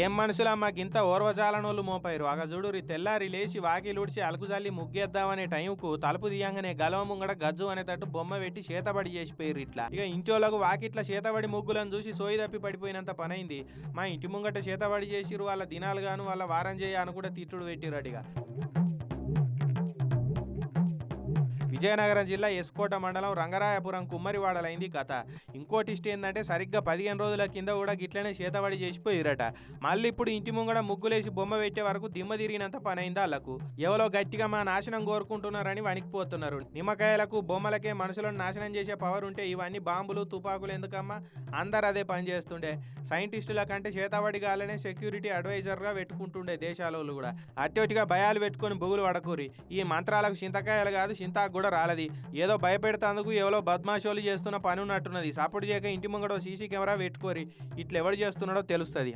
ఏం మనుషులమ్మా గింత ఓర్వజాలనోళ్ళు మోపైరు అగ చూడురి తెల్లారి లేచి వాకిలుడిచి అలుకుజల్లి ముగ్గేద్దామనే టైంకు తలుపు తీయంగానే గలవ ముంగడ గజ్జు అనేటట్టు బొమ్మ పెట్టి చేతబడి చేసిపోయారు ఇట్లా. ఇక ఇంటోళ్ళకు వాకిట్ల చేతబడి ముగ్గులను చూసి సోయి తప్పి పడిపోయినంత పనైంది. మా ఇంటి ముంగట చేతబడి చేసిరు, వాళ్ళ దినాలు గాను వాళ్ళ వారం చేయ అని కూడా తిట్టుడు పెట్టిరటిగా. విజయనగరం జిల్లా ఎస్కోట మండలం రంగరాయపురం కుమ్మరివాడలైంది కథ. ఇంకో టిస్ట్ ఏంటంటే సరిగ్గా 15 రోజుల కింద కూడా గిట్లనే చేతబడి చేసిపోయిరట. మళ్ళీ ఇప్పుడు ఇంటి ముంగడ ముగ్గులేసి బొమ్మ పెట్టే వరకు దిమ్మ తిరిగినంత పనైంది వాళ్ళకు. ఎవరో గట్టిగా మా నాశనం కోరుకుంటున్నారని వణికిపోతున్నారు. నిమ్మకాయలకు బొమ్మలకే మనుషులను నాశనం చేసే పవర్ ఉంటే ఇవన్నీ బాంబులు తుపాకులు ఎందుకమ్మా? అందరు అదే పని చేస్తుండే. సైంటిస్టుల కంటే చేతబడి గాలనే సెక్యూరిటీ అడ్వైజర్గా పెట్టుకుంటుండే దేశాలోళ్ళు కూడా. అట్టొటిగా భయాలు పెట్టుకొని బుగులు పడకూరి. ఈ మంత్రాలకు చింతకాయలు కాదు చింతాకు కూడా రాలది. ఏదో భయపెడతాందుకు ఎవరో బద్మాషోలు చేస్తున్న పని ఉన్నట్టున్నది. సపోర్ట్ చేయక ఇంటి ముంగడ సీసీ కెమెరా పెట్టుకోరి. ఇట్లా ఎవడు చేస్తున్నాడో తెలుస్తుంది.